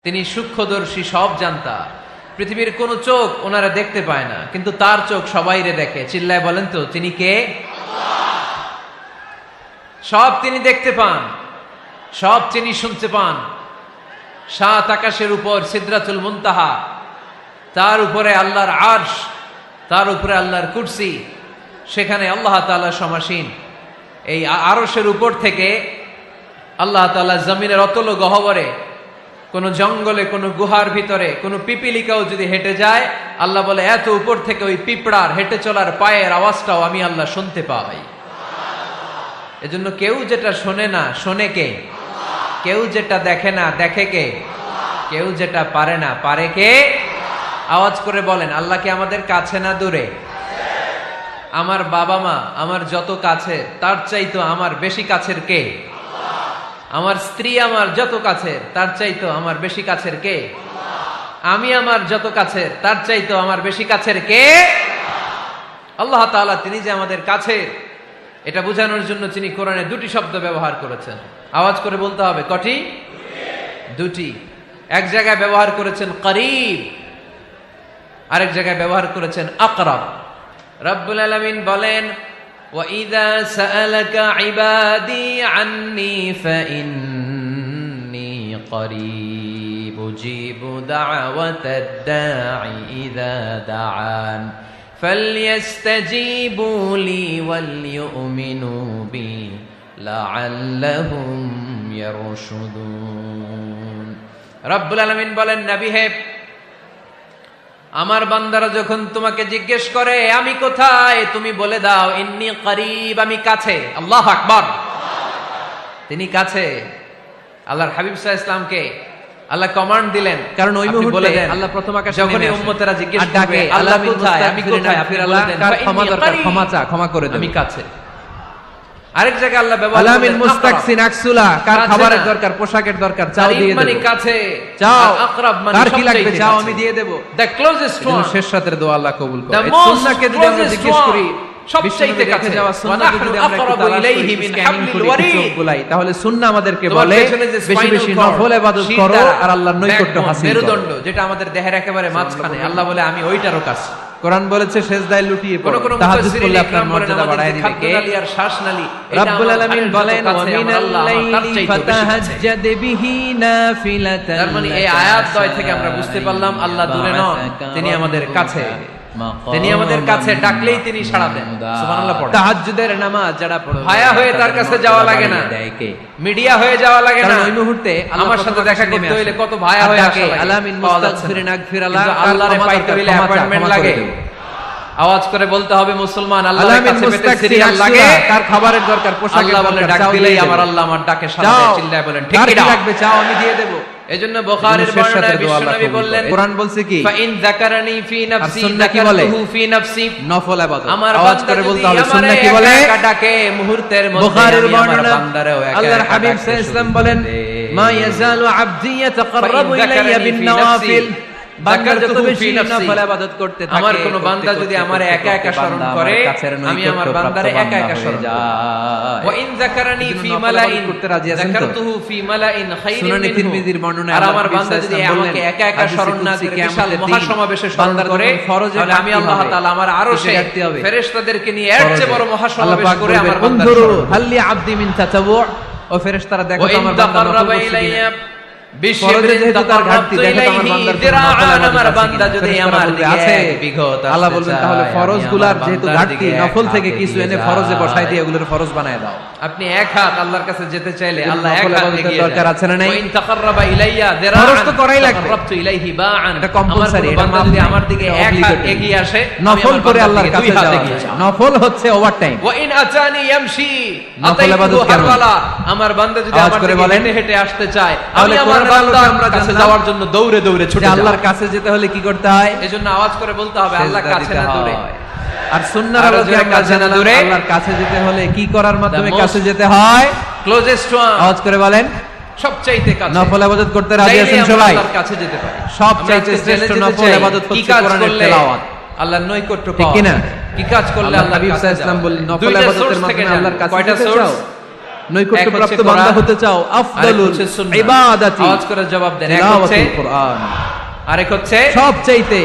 তিনি সূক্ষ্মদর্শী, সব জানতা। পৃথিবীর কোন চোখ ওনারা দেখতে পায় না, কিন্তু তার চোখ সবাইরে দেখে। চিল্লায় বলেন তো তিনি কে? সব তিনি দেখতে পান, সব তিনি শুনতে পান। সাত আকাশের উপর সিদরাতুল মুনতাহা, তার উপরে আল্লাহর আরশ, তার উপরে আল্লাহর কুরসি, সেখানে আল্লাহ তাআলা সমাসীন। এই আরশের উপর থেকে আল্লাহ তাআলা জমিনের অতল গহ্বরে, কোন জঙ্গলে, কোন গুহার ভিতরে কোন পিপিলিকাও যদি হেঁটে যায়, আল্লাহ বলে এত উপর থেকে ওই পিঁপড়ার হেঁটে চলার পায়ের আওয়াজটাও আমি আল্লাহ শুনতে পাই। এজন্য কেউ যেটা শোনে না, শোনে কে? কেউ যেটা দেখে না, দেখে কে? কেউ যেটা পারে না, পারে কে? আওয়াজ করে বলেন, আল্লাহ কি আমাদের কাছে না দূরে? আমার বাবা মা আমার যত কাছের, তার চাইতো আমার বেশি কাছের কে? আমার স্ত্রী আমার যত কাছের, তার চাইতো আমার বেশি কাছের কে? আমি আমার যত কাছের, তার চাইতো আমার বেশি কাছের কে? আল্লাহ তাআলা তিনি যে আমাদের কাছে, এটা বোঝানোর জন্য তিনি কোরআনে দুটি শব্দ ব্যবহার করেছেন। আওয়াজ করে বলতে হবে, কটি? দুটি। এক জায়গায় ব্যবহার করেছেন করিব, আরেক জায়গায় ব্যবহার করেছেন আকরাব। রব্বুল আলামিন বলেন, وَإِذَا سَأَلَكَ عِبَادِي عَنِّي فَإِنِّي قَرِيبٌ أُجِيبُ دَعْوَةَ الدَّاعِ إِذَا دَعَانِ فَلْيَسْتَجِيبُوا لِي وَلْيُؤْمِنُوا بِي لَعَلَّهُمْ يَرْشُدُونَ। রব্বুল আলামিন বলেন, নবী হে, আমার বান্দারা যখন তোমাকে জিজ্ঞেস করে আমি কোথায়, তুমি বলে দাও ইন্নী করিব, আমি কাছে। আল্লাহু আকবার। তিনি কাছে। আল্লাহর হাবিব সাল্লাল্লাহু আলাইহি ওয়াসাল্লামকে আল্লাহ কমান্ড দিলেন, কারণ ওই মুহূর্তে আল্লাহ প্রথম আকাশে যখন উম্মতেরা জিজ্ঞেস করবে আল্লাহ কোথায়, আমি কোথায়, আপনি আল্লাহ ক্ষমা দরকার, ক্ষমা চা, ক্ষমা করে দেন, আমি কাছে। আরেক জায়গায় আল্লাহ ব্যবহার করেন আলামিন মুস্তাকসিন আকসুলা, কার খাবারের দরকার, পোশাকের দরকার, চাও দিয়ে দেব, মানে কাছে। চাও, আকরাব মানে কার কি লাগবে, চাও আমি দিয়ে দেব। দ্য ক্লোজেস্ট ওয়ান, শেষ রাতের দোয়া আল্লাহ কবুল করে। এই সুন্নাহকে যদি আমরা জিজ্ঞেস করি, সবচেয়ে কাছে যাওয়া সুন্নাহ যদি আমরা একটু ইলাইহি মিন হাবলিল ওয়ারিদ বলাই, তাহলে সুন্নাহ আমাদেরকে বলে বেশি বেশি নফল ইবাদত করো আর আল্লাহর নৈকট্য হাসিল করো। মেরুদণ্ড যেটা আমাদের দেহের একেবারে মাঝখানে, আল্লাহ বলে আমি ওইটারও কাছে। কোরআন বলেছে সেজদায় লুটিয়ে পড়ো, তাহাজ্জুদ করলে আপনার মর্যাদা বাড়ায় দিবে কে? আর শ্বাসনালী। রব্বুল আলামিন বলেন, ওয়া মিনাল লাইলি ফাতাহাজ্জাদ বিহি নাফিলাতান। তার মানে এই আয়াত দ্বয় থেকে আমরা বুঝতে পারলাম আল্লাহ দূরে নন, তিনি আমাদের কাছে। তিনি আমাদের কাছে, ডাকলেই তিনি সাড়া দেন। সুবহানাল্লাহ পড়ে। তাহাজ্জুদের নামাজ যারা পড়ে, ভায়া হয়ে তার কাছে যাওয়া লাগে না, মিডিয়া হয়ে যাওয়া লাগে না। ওই মুহূর্তে আমার সাথে দেখা করতে হইলে কত ভায়া হয়ে আসে। আলামিন মুস্তাগফিরিন আগফিরাল্লাহ, আল্লাহরে পাইতে হইলে অ্যাপয়েন্টমেন্ট লাগে। আওয়াজ করে বলতে হবে মুসলমান, আল্লাহর কাছে পেতে সিরিয়াল লাগে, কার খাবারের দরকার, পোশাকের দরকার, ডাক দিলেই আমার আল্লাহ আমার ডাকে সাড়া দেয়। চিল্লায় বলেন ঠিক কি লাগবে, চাও আমি দিয়ে দেব। এজন্য বুখারীর বর্ণনায় বিশ্বনবী বললেন, কোরআন বলছে কি, ফা ইন যাকারানি ফি নাফসি যাকারতুহু ফি নাফসি, নফল ইবাদত। আমার আওয়াজ করে বলতে হবে, সুন্নাহ কি বলে, ডাকে মুহূর্তের মধ্যে। বুখারীর বর্ণনা, আল্লাহর হাবিব সাল্লাল্লাহু আলাইহি ওয়াসাল্লাম বলেন, মা ইয়াজালু আবদি ইয়াতাকাররাবু ইলাইয়া বিন নওয়াফিল, বান্দা যত বেশি নফল ইবাদত করতে থাকে, আমার কোন বান্দা যদি আমারে একা একা স্মরণ করে, আমি আমার বান্দারে একা একা স্মরণ করি। ওয়া ইন যাকারানি ফি মালাইন যাকারতুহু ফি মালাইন খায়রিন মিনহু। তিরমিজির বর্ণনায় আর আমার বান্দা যদি আমাকে একা একা স্মরণ না করে বিশাল মহাসমাবেশে স্মরণ করে, তাহলে আমি আল্লাহ তাআলা আমার আরশে ফেরেশতাদেরকে নিয়ে এর চেয়ে বড় মহাসমাবেশ করে আমার বান্দার স্মরণ। হাল্লি আবদি মিন তাতাবু, ও ফেরেশতারা দেখো আমার বান্দা নফল করছে। আল্লাহ বলবেন, তাহলে ফরজ গুলার যেহেতু ঘাটতি, নফল থেকে কিছু এনে ফরজে বসাই দিয়ে ওগুলোর ফরজ বানায় দাও। আপনি এক হাত আল্লাহর কাছে যেতে চাইলে আল্লাহ এক হাত এগিয়ে দরকার আছে না নাই? ফরজ তো করাই লাগবে, এটা কম্পালসারি। এটা যদি আমার দিকে এক হাত এগিয়ে আসে, নফল করে আল্লাহর কাছে যাওয়া, নফল হচ্ছে ওভারটাইম। ওয়া ইন আতানি ইয়ামশি, নফল ইবাদত কেন? আমার বান্দা যদি আমার দিকে হেঁটে হেঁটে আসতে চায়, আমি আমার বান্দার কাছে যাওয়ার জন্য দৌড়ে দৌড়ে ছুটে যাই। আল্লাহর কাছে যেতে হলে কি করতে হয়? এজন্য আওয়াজ করে বলতে হবে, আল্লাহর কাছে না দূরে। আর সুন্নাহর কাছে না দূরে, আল্লাহর কাছে যেতে হলে কি করার মাধ্যমে কাছে যেতে হয়? Closest one. আওয়াজ করে বলেন, সবচাইতে কাছে। নফল ইবাদত করতে রাজি আছেন সবাই? আল্লাহর কাছে যেতে পারি। সবচাইতে শ্রেষ্ঠ নফল ইবাদত হচ্ছে কোরআনের তেলাওয়াত, আল্লাহর নৈকট্য পাওয়া। ঠিক কি না? কি কাজ করলে আল্লাহ? নবী সাল্লাল্লাহু আলাইহি ওয়াসাল্লাম বললেন, নফল ইবাদতের মাধ্যমে আল্লাহর কাছে যেতে চাও, নৈকট্যপ্রাপ্ত বান্দা হতে চাও, আফদালুল ইবাদাতি আওয়াজ করে জবাব দেন। এক হচ্ছে তিলাওয়াতুল কোরআন, আরেক হচ্ছে সবচাইতে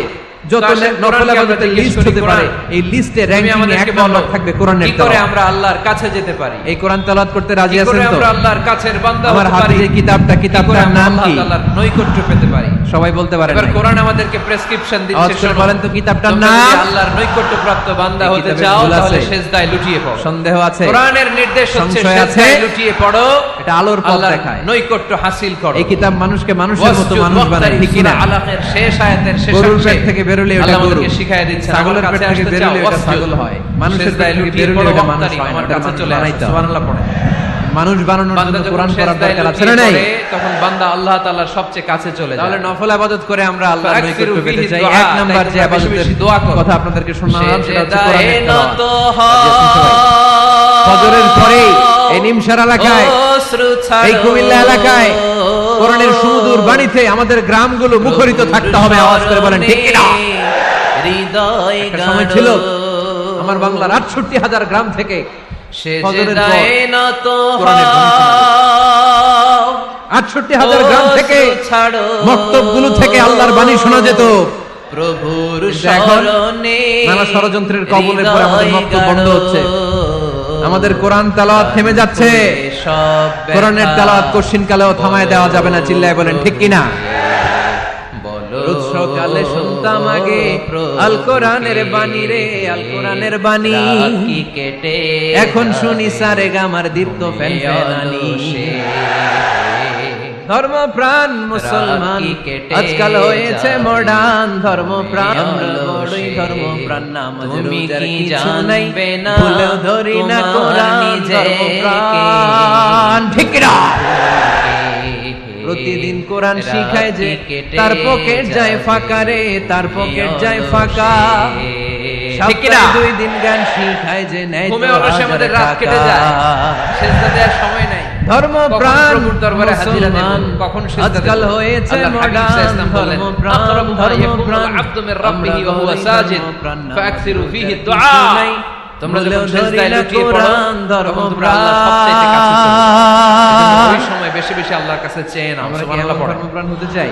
যত নফল ইবাদতের লিস্ট হতে পারে এই লিস্টে র‍্যাঙ্কিং এ এক নম্বর থাকবে কোরআনের কি করে তেলাওয়াত। আমরা আল্লাহর কাছে যেতে পারি? এই কোরআন তেলাওয়াত করতে রাজি কি আছেন করে তো? আমরা আল্লাহর কাছের বান্দা আমার হতে হাতে পারি? যে কিতাবটার কি করে আমরা নাম আল্লাহ কি? তাআলার নৈকট্য পেতে পারি? সবাই বলতে পারেন এবার নাই? কোরআন আমাদেরকে প্রেসক্রিপশন দিচ্ছে, আওয়াজ করে শোনো, বলেন তো কিতাবটার তোমরা নাম? যদি আল্লাহর নৈকট্যপ্রাপ্ত বান্দা এই হতে কিতাবে চাও ভুল তাহলে আছে? সিজদায় লুটিয়ে পড়ো। সন্দেহ আছে? কোরআনের নির্দেশ হচ্ছে সংশয় আছে? সিজদায় লুটিয়ে পড়ো, এটা আলোর পথ আল্লাহর দেখায়। নৈকট্য হাসিল করো। এই কিতাব মানুষকে মানুষের মতো ওয়াসজুদ মানুষ বানায়, ওয়াক্তারিব, ঠিক কি না? সূরা আলাকের শেষ আয়াতের শেষ গরুর অংশে পেট থেকে বেরোলে ওটা আল্লাহ গরু, আমাদেরকে শিখায়া দিচ্ছেন, ছাগলের আমার পেট কাছে থেকে আসতে বেরোলে চাও, ওটা ছাগল ওয়াসজুদ। হয়, মানুষের পেট সিজদায় থেকে লুটিয়ে বেরোলে পড়ো, ওটা মানুষ ওয়াক্তারিব, হয় না, আমার ওটা কাছে মানুষ চলে আসো। বানাইতে হয়। সুবহানাল্লাহ পড়ো। মানুষ বানানোর বান্দা জন্য যখন কোরআন পড়ার সিজদায় দরকার আছে লুটিয়ে না নাই? পড়ে, তখন বান্দা আল্লাহ তাআলার সবচেয়ে কাছে চলে যায়। তাহলে নফল ইবাদত করে আমরা আল্লাহর ফাকসিরু নৈকট্য পেতে ফিহি চাই। দুআ, এক নাম্বার তাই যে তোমরা বেশি ইবাদতের বেশি দোয়া করো। কথা আপনাদেরকে শোনালাম সেটা হচ্ছে সেজদায় কোরআনের নত তেলাওয়াত। হও। ফজরের পরেই এই নিমসার এলাকায়, অশ্রু ছাড়ো। এই কুমিল্লা এলাকায় কোরআনের সুমধুর বাণীতে আমাদের গ্রামগুলো মুখরিত থাকতে হবে। আওয়াজ করে বলেন ঠিক কি না? হৃদয় একটা সময় ছিল আমার বাংলার ৬৮,০০০ গ্রাম থেকে ফজরের পর সেজদায় নত কোরআনের ধ্বনি শোনা হও। ৬৮,০০০ গ্রাম থেকে মক্তবগুলো থেকে আল্লাহর বাণী শোনা যেত। প্রভুর কিন্তু এখন শরণে নানা ষড়যন্ত্রের কবলে পড়ে আমাদের মক্তব বন্ধ হচ্ছে, আমাদের কোরআন তেলাওয়াত থেমে যাচ্ছে। কোরআনের তেলাওয়াত কশিনকালেও থামায় দেওয়া যাবে না। চিল্লায় বলেন ঠিক কি না? রোজ সকালে শুনতাম আগে আল কোরআনের বাণী রে, আল কোরআনের বাণী। কেটে এখন শুনি সারে গামার দীপ্ত ফেনফেনানি। ধর্মপ্রাণ মুসলমান আজকাল হয়েছে মডার্ন, ধর্মপ্রাণ বড়ই ধর্মপ্রাণ। নামাজের রোজার কিছু নাই, ভুলেও ধরি না কোরআন। ধর্মপ্রাণ ঠিক কি না? প্রতিদিন কোরআন শিখায় যে তার পকেট যায় ফাঁকা রে, তার পকেট যায় ফাঁকা। সপ্তাহে 2 দিন গান শিখায় যে নেয় তো আমাদের রাত কেটে যায়, সেজদা দেওয়ার সময় নাই। ধর্মপ্রাণ প্রভুর দরবারে হাজিরা দেব, মুসলমান কখন সিজদা দেব? আজকাল হয়েছে আল্লাহর হাবিব মডার্ন, সাল্লাল্লাহু আলাইহি ওয়াসাল্লাম বলেন, ধর্মপ্রাণ ধর্মপ্রাণ আব্দু মির রাব্বিহি ওয়া হুয়া সাজিদ ফাকসিরু ফীহি দুআ। তোমরা যখন সিজদায় লুটিয়ে পড়ো তখন তোমরা আল্লাহর সবচেয়ে কাছে চলে যাও। ওই সময় বেশি বেশি আল্লাহর কাছে চেয়ে নাও। আমরা কি সুবহানাল্লাহ পড়ো। ধর্মপ্রাণ হতে চাই?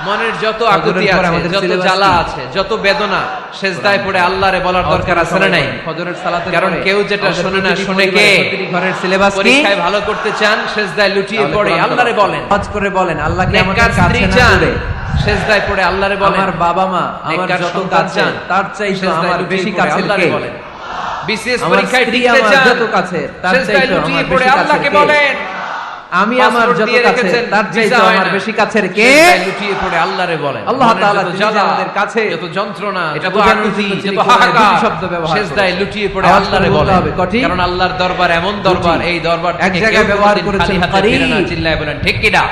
মনের যত আকুতি ফজরের পরে আছে, আমাদের যত syllabus জ্বালা কি? আছে, যত বেদনা, সেজদায় পড়ে আল্লাহরে বলার দরকার আছে না নাই? ফজরের সালাতের কারণ পরে কেউ যেটা আমাদের শোনে না, প্রতিটি শুনে কে? পরিবারের প্রতিটি ঘরের সিলেবাস কি? পরীক্ষায় ভালো করতে চান, সেজদায় লুটিয়ে তাহলে পড়ে কোরআন আল্লাহরে তেলাওয়াত। বলেন। হজ করে বলেন আল্লাহ কি আমাদের নেককার স্ত্রী কাছে না চান, দূরে? সেজদায় পড়ে আল্লাহরে বলেন। আমার বাবা মা আমার নেককার যত সন্তান কাছে চান, তার চাইতে সেজদায় আমার লুটিয়ে বেশি পড়ে কাছের আল্লাহরে কে? বলেন। বিসিএস আমার পরীক্ষায় স্ত্রী টিকতে আমার চান, যত কাছে তার সেজদায় চাইতে লুটিয়ে আমার পড়ে বেশি আল্লাহকে কাছের কে? বলেন। আমি আমার পাসপোর্ট যত দিয়ে কাছে রেখেছেন, তার ভিসা চাইতে হয় আমার না। বেশি কাছের কে? সেজদায় লুটিয়ে পড়ে আল্লাহরে বলেন। আল্লাহ মনের তাআলা যত তিনি জ্বালা, যে আমাদের কাছে যত যন্ত্রণা, এটা যত বোঝানোর আকুতি, জন্য তিনি যত কোরআনে হাহাকার, দুটি শব্দ ব্যবহার সেজদায় করেছেন। লুটিয়ে পড়ে আওয়াজ করে আল্লাহরে বলতে বলেন। হবে, কটি? কারণ আল্লাহর দরবার এমন দরবার, দুটি। এই দরবার এক থেকে জায়গায় কেউ ব্যবহার কোনোদিন করেছেন খালি হাতে ফিরে না। করিব। চিল্লায় বলেন ঠিক কি না?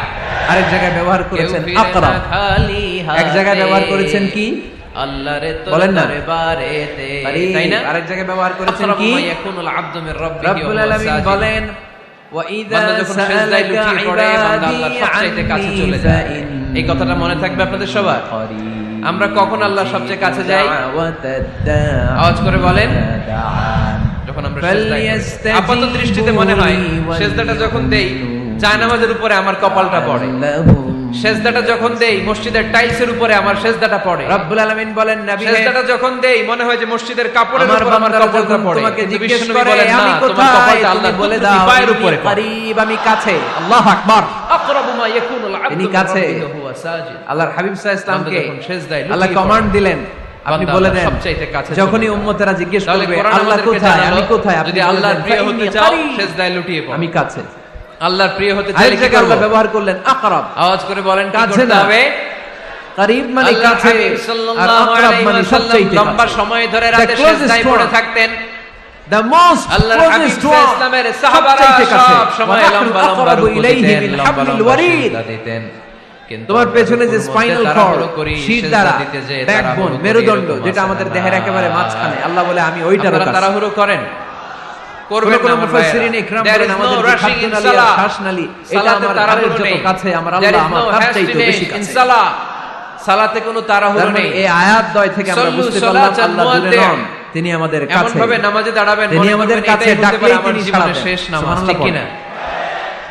আরেক জায়গায় ব্যবহার কেউ করেছেন ফিরে না আকরাব। খালি হাতে। এক জায়গায় ব্যবহার করেছেন কি? আল্লাহরে বলেন না। দরবারেতে, করিব। তাই না? আরেক জায়গায় ব্যবহার করেছেন আকরাবু কি? মা ইয়াকুনুল আবদু মির রাব্বিহি ওয়া রব্বুল হুয়া আলামিন সাজিদ। বলেন ওয়াইদা বান্দা যখন সেজদায় লুটিয়ে পড়ে বান্দা আল্লাহর সবচেয়ে কাছে চলে যায়। এই কথাটা মনে থাকবে আপনাদের সবার। আমরা কখন আল্লাহর সবচেয়ে কাছে যাই? আওয়াজ করে বলেন। যখন আমরা সেজদায় করি। আপাত দৃষ্টিতে মনে হয় সেজদাটা যখন দেই জায়নামাজের উপরে আমার কপালটা পড়ে, সেজদাটা যখন দেই মসজিদের টাইলসের উপরে আমার সেজদাটা পড়ে। রব্বুল আলামিন বলেন নবী হে, সেজদাটা যখন দেই মনে হয় যে মসজিদের কাপড়ের আমার উপর আমার বান্দারা কপালটা যখন পড়ে। তোমাকে কিন্তু জিজ্ঞেস বিশ্বনবী করে বলেন, আমি না, তোমার কোথায়, কপালটা তুমি আল্লাহর বলে কুদরতি দাও পায়ের উপরে পড়ে। করিব, আমি কাছে। আল্লাহু আকবার। আকরাবু মা ইয়াকুনুল আবদু তিনি মির কাছে। রাব্বিহি ওয়া হুয়া সাজিদ। আল্লাহর হাবিব সাল্লাল্লাহু আলাইহি ওয়াসাল্লামকে বান্দা যখন সেজদায় লুটিয়ে আল্লাহ পড়ে, কমান্ড দিলেন, আপনি বান্দা বলে আল্লাহর দেন সবচাইতে কাছে যখনই চলে উম্মতেরা জিজ্ঞেস তাহলে করবে কোরআন আল্লাহ আমাদেরকে কোথায়, জানালো, আমি কোথায়, আপনি যদি বলে আল্লাহর দেন, প্রিয় হতে ফাইন্নি চাও করিব, সেজদায় লুটিয়ে পড়ো। আমি কাছে। আল্লাহর প্রিয় হতে চাইলে আরেক কি জায়গায় করব? আল্লাহ ব্যবহার করলেন আকরাব। আওয়াজ করে বলেন কি কাছে করতে না। হবে? করিব মানে আল্লাহর কাছে, হাবিব আর সাল্লাল্লাহু আকরাব আলাইহি মানে ওয়াসাল্লাম সবচাইতে লম্বা কাছে। সময় ধরে The রাতে closest সেজদায় পড়ে one. থাকতেন। The most আল্লাহর হাবিব closest one, ইসলামের সাহাবারা সবচাইতে কাছে। সব সময় ওয়া নাহনু লম্বা লম্বা আকরাবু রুকু ইলাইহি দিতেন, মিন লম্বা হাবলিল লম্বা ওয়ারিদ। সিজদা দিতেন। কিন্তু তোমার আমরা পেছনে যে রুকুর মধ্যে স্পাইনাল তাড়াহুড়ো কর্ড, করি, শির সেজদা দ্বারা দিতে যেয়ে ব্যাকবোন, তাড়াহুড়ো করি, মেরুদণ্ড এরকম যেটা আছে আমাদের না? দেহের একেবারে মাঝখানে, আল্লাহ বলে আমি ওইটারও আপনারা কাছে। তাড়াহুড়ো করেন? করবেন কোন না কোন আমার মুফাসসিরিন ভাইয়েরা। ইকরাম There বলেন is no আমাদের যে rushing in খাদ্যনালী আর salah. শ্বাসনালী এটা সালাতে আমার তাড়াহুড়ো ঘরের যত নেই। কাছে, আমার There আল্লাহ is আমার no তার চাইতে hastiness বেশি in কাছে। salah. সালাতে কোনো তাড়াহুড়ো তার মানে নেই। এই আয়াত দ্বয় থেকে আমরা সল্লু বুঝতে সালাত পারলাম আল্লাহ আল দূরে মুয়াদ্দিন। নন, তিনি আমাদের এমন কাছে। ভাবে নামাজে দাঁড়াবেন তিনি মনে আমাদের করবেন কাছে, এটাই হতে পারে ডাকলেই আমার তিনি জীবনের সাড়া দেন। শেষ নামাজ, সুবহানাল্লাহ ঠিক কিনা?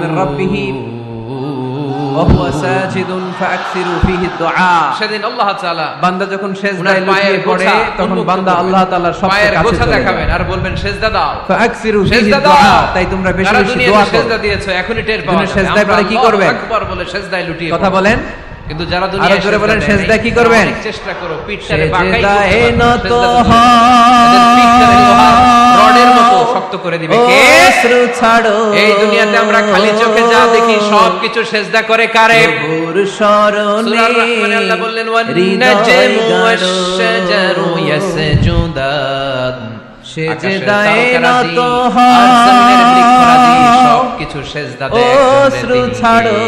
মির রাব্বিহি ওয়া হুয়া সাজিদুন ফাআকসিরু ফীহি দুআ। সেদিন আল্লাহ তাআলা বান্দা যখন উনার সেজদায় পায়ের লুটিয়ে পড়ে গোছা তখন উন্মুক্ত বান্দা করবেন। আল্লাহ তাআলার সবচেয়ে পায়ের কাছে গোছা চলে দেখাবেন যাবে। আর বলবেন সেজদা দাও, ফাআকসিরু ফীহি সেজদা দুআ। দাও। তাই তোমরা বেশি যারা বেশি দুনিয়াতে দোয়া করো। সেজদা দিয়েছো এখনই টের পাওয়া দুনিয়ার যাবে। সেজদায় আমরা পড়ে কি আল্লাহু করবেন? আকবার বলে সেজদায় লুটিয়ে কথা পড়ব। বলেন। কিন্তু যারা আরো দুনিয়ায় জোরে বলেন, দেয় সেজদা নাই, কি করবেন? অনেক চেষ্টা করো পিঠটারে বাঁকাই সেজদায় করতে নত পারবে না, এদের পিঠটারে লোহার রডের মতো শক্ত করে দিবে কে? অশ্রু ছাড়ো এই দুনিয়াতে আমরা খালি চোখে যা দেখি সবকিছু সেজদা করে কারে? প্রভুর শরণে সূরার রহমানে আল্লাহ বললেন ওয়ান হৃদয় নাজমু গাঢ়। ওয়াশ-শাজারু ইয়াসজুদান, সেজদায় আকাশের নত তারকারাজি আর জমিনের বৃক্ষরাজি সবকিছু সেজদা দেয় অশ্রু ছাড়ো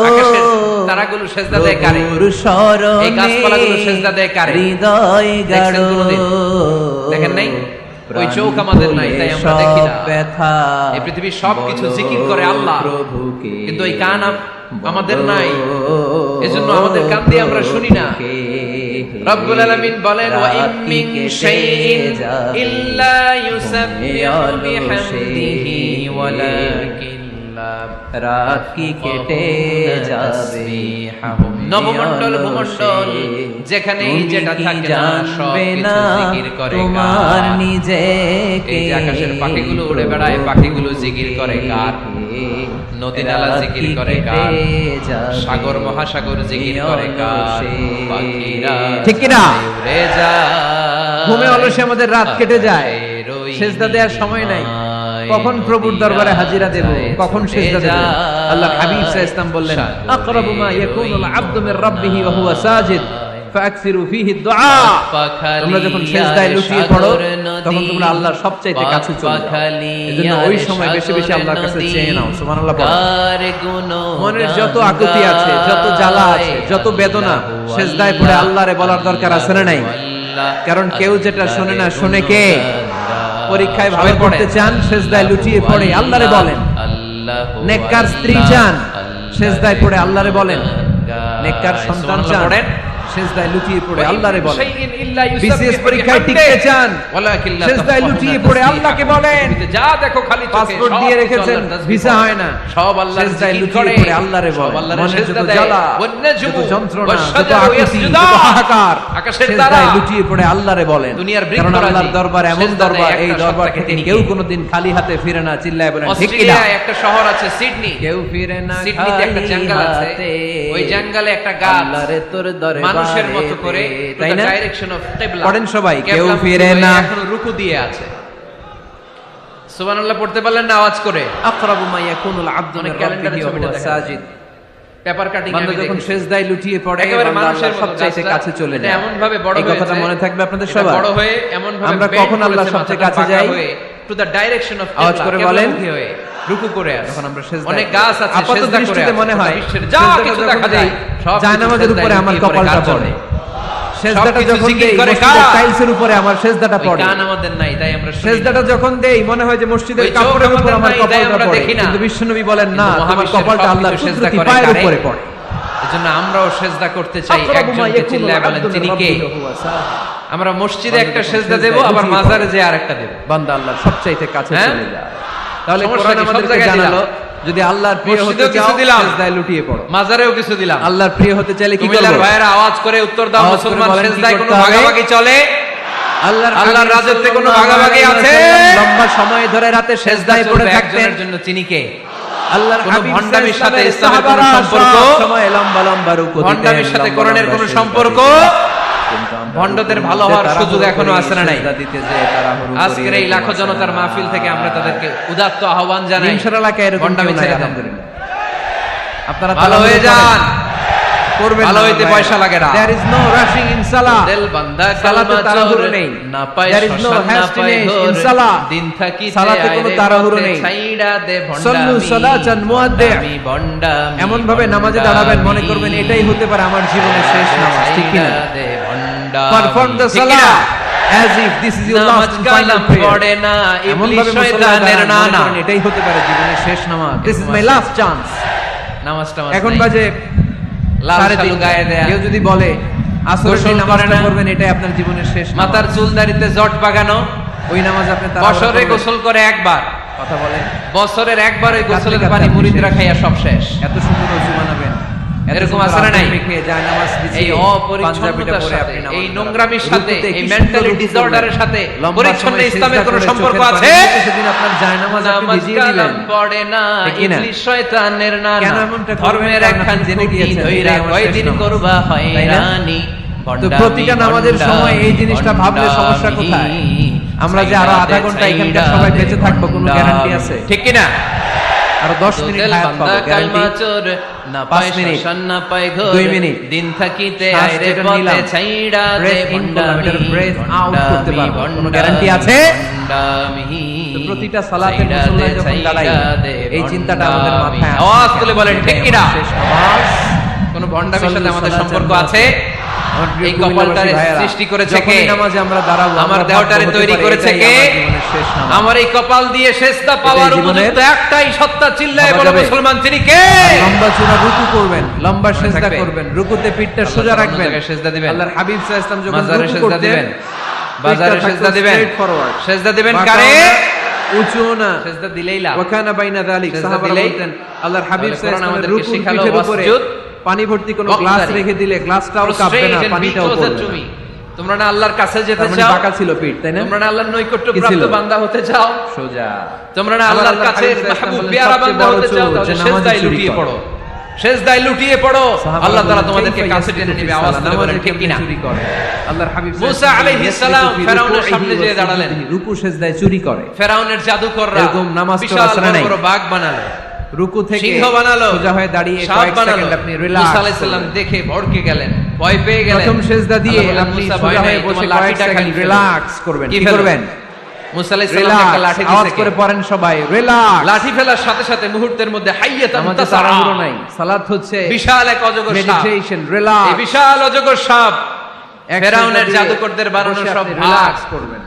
আকাশের তারাগুলো সেজদা দেয় কারে? প্রভুর শরণে এই গাছপালাগুলো সেজদা দেয় কারে? হৃদয় দেখছেন গাঢ়। কোনোদিন? দেখেন নাই? ওই চোখ আমাদের নাই, তাই আমরা দেখি না। ব্যথা এই পৃথিবীর সবকিছু জিকির করে আল্লাহ, প্রভুকে, কিন্তু এই কান আমাদের নাই, এজন্য আমাদের কান দিয়ে আমরা শুনি না। রব্বুল আলামিন বলেন ওয়া ইন মিন শাইইন ইল্লা ইউসাব্বিহু বিহামদিহি ওয়ালাকিন লা রাত কি কেটে যাবে, নবমণ্ডল ভূমণ্ডল যেখানেই যেটা থাকে না সবকিছু জিকির করে তোমার কার? নিজেকে। এই যে আকাশের পাখিগুলো উড়ে বেড়ায়, পাখিগুলো জিকির করে কার? নদী নালা জিকির করে কার? সাগর মহাসাগর জিকির করে কার? পাখিরা ঠিক কিনা? উড়ে যায়, ঘুমে অলসে আমাদের রাত কেটে যায়, সেজদা দেওয়ার সময় নাই। কখন প্রভুর দরবারে হাজিরা দেব, কখন সেজদা দেব? আল্লাহ হাবিব সাল্লাল্লাহু আলাইহি ওয়াসাল্লাম বললেন আকরাবু মা ইয়াকুনুল আবদু মির রাব্বিহি ওয়া হুয়া সাজিদ ফাকসিরু ফিহি দুআ। তোমরা যখন সেজদায় লুটিয়ে পড়ো তখন তোমরা আল্লাহর সবচাইতে কাছে চলে যাও, এজন্য ওই সময় বেশি বেশি আল্লাহর কাছে চেয়ে নাও। সুবহানাল্লাহ বলো। মনের যত আকুতি আছে, যত জ্বালা আছে, যত বেদনা, সেজদায় পড়ে আল্লাহরে বলার দরকার আছে না নাই? কারণ কেউ যেটা শোনে না, শোনে কে? পরীক্ষায় ভালো পড়তে চান, সেজদায় লুটিয়ে পড়ে আল্লাহরে বলেন। নেককার স্ত্রী চান, সেজদায় পড়ে আল্লাহরে বলেন। নেককার সন্তান চান, সেজদায় লুটিয়ে পড়ে আল্লাহরে বলেন। বিসিএস পরীক্ষায় টিকতে চান, সেজদায় লুটিয়ে পড়ে আল্লাহকে বলেন। যা দেখো খালি চোখে পাসপোর্ট দিয়ে রেখেছেন, ভিসা হয় না, সব আল্লাহর সেজদায় জিকির লুটিয়ে করে, পড়ে আল্লাহরে সব বলেন। আল্লাহর মনের সেজদা যত দেয়। জ্বালা, ওয়ান-নাজমু যত যন্ত্রণা, যত ওয়াশ-শাজারু আকুতি, ইয়াসজুদান, যত হাহাকার, আকাশের সেজদায় তারা লুটিয়ে পড়ে আল্লাহরে বলেন। দুনিয়ার কারণ বৃক্ষরাজি আল্লাহর দরবার এমন সেজদা দেয় দরবার, এই একটা দরবার সত্তাকে থেকে তিনি কেউ কে? কোনোদিন খালি হাতে ফিরে না। চিল্লায় বলেন ঠিক কিনা? অস্ট্রেলিয়ায় একটা শহর আছে সিডনি, কেউ ফিরে না সিডনিতে একটা খালি জঙ্গল আছে, হাতে। ওই জঙ্গলে একটা গাছ আল্লাহরে তোর দরবারে মানুষের মতো করে তাই না? ডাইরেকশন অফ কিবলা পড়েন সবাই, কেউ কিবলা ফিরে মুখে না। এখনো রুকু দিয়ে আছে। সুবহানাল্লাহ পড়তে পারলেন না আওয়াজ করে? আকরাবু মা ইয়াকুনুল আবদু অনেক মির ক্যালেন্ডারে রাব্বিহি ওয়া ছবিটা হুয়া দেখা সাজিদ। পেপার কাটিং বান্দা যখন সেজদায় লুটিয়ে পড়ে, একেবারে বান্দা মানুষের আল্লাহর মতো সবচাইতে গাছটা, কাছে চলে এটা যায়। এমন ভাবে বড় এই কথাটা হয়েছে, মনে থাকবে আপনাদের এটা সবার। বড় হয়ে এমন ভাবে আমরা bend কখন আল্লাহর করেছে, সবচেয়ে মাথাটা কাছে বাঁকা যাই? হয়ে to the direction of আওয়াজ কিবলা, করে কিবলা বলেন। মুখী হয়ে রুকু করে আছে। যখন আমরা সেজদায় অনেক গাছ আছে আপাত সেজদা করে দৃষ্টিতে আছে, মনে হয় বিশ্বের যা সেজদাটা কিছু যখন দেখা দেই, যায় সব জায়নামাজের উপরে আমার কপালটা পড়ে। সেজদাটা সবকিছু যখন জিকির দেই, করে মসজিদের কার? টাইলসের উপরে আমার সেজদাটা ওই পড়ে। কান আমাদের নাই, তাই আমরা শুনি না। সেজদাটা যখন দেই মনে হয় যে মসজিদের ওই চোখ কাপড়ের উপর আমাদের আমার নাই, তাই কপালটা আমরা পড়ে। দেখি না। কিন্তু বিশ্বনবী বলেন না, কিন্তু তোমার মহাবিশ্বের কপালটা আল্লাহর সবকিছু সেজদা কুদরতি করে পায়ের কারে? উপরে পড়ে। এজন্য আমরাও সেজদা করতে চাই আকরাবু মা একজনকে, ইয়াকুনুল চিল্লায় বলেন আবদু তিনি মির কে? রাব্বিহি ওয়া হুয়া সাজিদ। আমরা মসজিদে একটা যখন সেজদা দেব, সেজদায় আবার লুটিয়ে মাজারে পড়ে। যে আরেকটা দেব। বান্দা আল্লাহর সবচাইতে কাছে হ্যাঁ? চলে যায়। তাহলে সমস্যা কোরআন কি? সব আমাদেরকে জায়গায় জানালো, দিলাম। যদি আল্লাহর প্রিয় হতে মসজিদেও কিছু চাও দিলাম, সেজদায় লুটিয়ে পড়ো। মাজারেও কিছু দিলাম। আল্লাহর প্রিয় হতে চাইলে কি কুমিল্লার করব? ভাইয়েরা আওয়াজ করে উত্তর দাও, আওয়াজ করে মুসলমান বলেন কি সেজদায় কোনো করতে হবে? ভাগাভাগি চলে? আল্লাহর আল্লাহর রাজত্বে কোনো ভাগাভাগি আছে? লম্বা সময় ধরে রাতে সেজদায় সেজদায় পড়ে পড়ে থাকতেন। একজনের জন্য তিনি কে? আল্লাহর কোনো হাবিব ভণ্ডামির সাথে সাল্লাল্লাহু ইসলামের কোনো সাহাবারা সম্পর্ক? সব সময় লম্বা লম্বা রুকু দিতেন, ভণ্ডামির সাথে লম্বা কোরআনের লম্বা কোনো সেজদা সম্পর্ক? দিতেন। কিন্তু আমরা ভণ্ডদের রুকুর ভালো মধ্যে হওয়ার তাড়াহুড়ো সুযোগ এখনো করি, আছে না নাই? সেজদা দিতে যেয়ে তাড়াহুড়ো করি, আজকের এই এরকম লাখো আছে জনতার না? মাহফিল থেকে আমরা তাদেরকে উদাত্ত আহ্বান জানাই, নিমসার এলাকায় এরকম ভণ্ডামি কেউ নাই, ছেড়ে দেন। আলহামদুলিল্লাহ। আপনারা ভালো হয়ে যান, করবেন ভালো না হইতে ভাই। পয়সা লাগে না। There is no rushing in salah. দিল বান্দা সালাতে কালমা তাড়াহুড়ো চোর, নেই। না পায় There is no শ্মশান, না পায় hastiness ঘোর, in salah. দিন থাকিতে সালাতে কোনো আইরে তাড়াহুড়ো পথে নেই। ছাইড়া দে সল্লু ভণ্ডামি, সালাতান মুআদ্দি'। ভণ্ডামি, ভণ্ডামি, এমন ভাবে নামাজে দাঁড়াবেন মনে করবেন এটাই হতে পারে আমার জীবনের শেষ নামাজ, ঠিক কিনা? ছাইড়া দে ভণ্ডামি। Perform the ঠিক salah কিনা? as if this is your নামাজ last and final Kalam prayer. পড়ে না, এমন ইবলিস ভাবে মুসল্লি শয়তানের দাঁড়ান, না মনে না। করেন এটাই হতে পারে জীবনের শেষ নামাজ। This is my last chance. নামাজটা এখন নাই। বাজে লাল সাড়ে শালু তিনটা। গায়ে দেয়া, কেউ যদি বলে আসরের গোসল যে নামাজটা করে না, করবেন এটাই আপনার জীবনের শেষ নামাজ, মাথার চুল দাড়িতে জট বাগানো, ওই নামাজ আপনি তাড়াহুড়ো বছরে করবেন। গোসল করে একবার, কথা বলেন, বছরের একবার ওই গোসলের কাঁদতে পানি কাঁদতে মুরিদরা শেষ। খাইয়া সব শেষ। এত সুন্দর ওযু বানাবেন, এরকম আছে না নাই? এই অপরিচ্ছন্নতার সাথে, এই নোংরামির সাথে, এই মেন্টালি ডিসঅর্ডারের সাথে পরিচ্ছন্ন ইসলামের কোনো সম্পর্ক আছে? সেদিন আপনার জায়নামাজ আপনি নামাজ ভিজিয়ে দিলেন, কালাম পড়ে না, ঠিক কি না? ইবলিস শয়তানের কেন নানা, এমনটা করবেন? ধর্মের কারণ একখান আপনি জেনে খুঁটি গিয়েছেন, ধইরা এটাই আমার কয়দিন শেষ নামাজ। করবা হয়রানি। তো প্রতিটা নামাজের সময় এই জিনিসটা ভাবলে সমস্যা কোথায়? আমরা যে আরো আধা ঘন্টা এখানকার সবাই বেঁচে থাকবো কোনো গ্যারান্টি আছে? ঠিক কি না? আরো 10 মিনিট হায়াত পাবো, গ্যারান্টি? 5 মিনিট, 2 মিনিট, দিন থাকিতে শ্বাস আইরে যেটা পথে নিলাম, ছাইড়া দে breath in করলাম, এটার breath out করতে পারবো, কোনো গ্যারান্টি আছে? তো প্রতিটা সালাতে মুসল্লি যখন দাঁড়াই, এই চিন্তাটা আমাদের মাথায় আসে। আওয়াজ তুলে বলেন ঠিক কি না? শেষ নামাজ। কোন ভণ্ডামির সাথে আমাদের সম্পর্ক আছে? আমার প্রিয় এই কপালটারে কবির ভাইয়েরা, সৃষ্টি করেছে কে? যখনই নামাজে আমরা দাঁড়াবো, আমার আমরা দেহটারে ভাববো, তৈরি হতে পারে করেছে এটাই কে? আমার জীবনের শেষ নামাজ। আমার এই কপাল দিয়ে সেজদা পাওয়ার এটাই জীবনের উপযুক্ত একটাই সত্তা, চিল্লায় ভাবা বলো যাবে। মুসলমান, তিনি কে? লম্বা চূড়া রুকু করবেন, লম্বা সেজদা থাকবে। করবেন, রুকুতে পিঠটা আল্লাহ সোজা তাআলা রাখবেন, জায়গায় সেজদা দিবেন। আল্লাহর হাবিব সাল্লাল্লাহু আলাইহি ওয়াসাল্লাম যখন মাজারে রুকু সেজদা করতেন, দিবেন, বাজারে পিঠটা সেজদা থাকতো দিবেন, straight forward, সেজদা দিবেন বাঁকা কারে? না, উঁচুও না, সেজদা দিলেই লাভ। ওয়াকানা বাইনা যালিক। সেজদা সাহাবারা দিলেই- বলতেন আল্লাহর হাবিব তাহলে সাল্লাল্লাহু আলাইহি কোরআন ওয়াসাল্লাম আমাদেরকে রুকুর শিখালো পিঠের উপরে ওয়াসজুদ পানি ভর্তি কোনো ওয়াক্তারি। গ্লাস রেখে দিলে গ্লাসটাও কাঁপবে না, Prostrate and be পানিটাও closer পড়বে to না। me। তোমরা না আল্লাহর কাছে যেতে তার মানে চাও? বাঁকা ছিল পিঠ, তাই না? তোমরা না আল্লাহর নৈকট্য কি প্রাপ্ত ছিল? বান্দা হতে চাও? সোজা। তোমরা না আবার আল্লাহর কাছে হাবিব সাল্লাল্লাহু আলাইহি মাহবুব ওয়াসাল্লাম পেয়ারা বলেন, বান্দা সবচেয়ে হতে বড় চাও? চোর তাহলে যে নামাজে সেজদায় চুরি লুটিয়ে করে। পড়ো, সেজদায় লুটিয়ে পড়ো। সাহাবারা আল্লাহ তাআলা বললেন, তোমাদেরকে কাইফা কাছে টেনে ইয়াসজুদু নেবে। ফিস আওয়াজ সালাহ, তুলে বলেন নামাজে ঠিক কিনা? চুরি করে। আল্লাহর হাবিব মুসা সাল্লাল্লাহু আলাইহি আলাইহিস ওয়াসাল্লাম সালাম ইয়াসজুদু ফি ফেরাউনের রুকুইহি সামনে যেয়ে ওয়া দাঁড়ালেন। সুজুদিহি, রুকু সেজদায় চুরি করে। ফেরাউনের জাদুকররা এরকম নামাজ তো বিশাল আছে না বড় নাই? বড় বাঘ বানালো, রুকু থেকে সিংহ বানালো, সোজা হয়ে দাঁড়িয়ে সাপ কয়েক বানালো। সেকেন্ড আপনি রিল্যাক্স মুসা আলাইহিস সালাম দেখে ভড়কে গেলেন, ভয় পেয়ে গেলেন। প্রথম সেজদা দিয়ে আল্লাহ বললেন, আপনি মুসা, সোজা ভয় নাই, হয়ে বসে তোমার কয়েক লাঠিটা খালি সেকেন্ড ফেলো। রিল্যাক্স করবেন। কি কি ফেলো? করবেন? মুসা আলাইহিস সালাম একটা লাঠি রিল্যাক্স। আওয়াজ দিয়েছে করে কে? পড়েন সবাই, রিল্যাক্স। লাঠি ফেলার সাথে সাথে মুহূর্তের মধ্যে হাইয়াতান আমাদের তাসআ। তাড়াহুড়ো নাই, সালাত হচ্ছে বিশাল এক অজগর সাপ, মেডিটেশন, এই রিল্যাক্স। বিশাল অজগর সাপ ফেরাউনের জাদুকরদের বানানো সব ভাগ, রিল্যাক্স করবেন।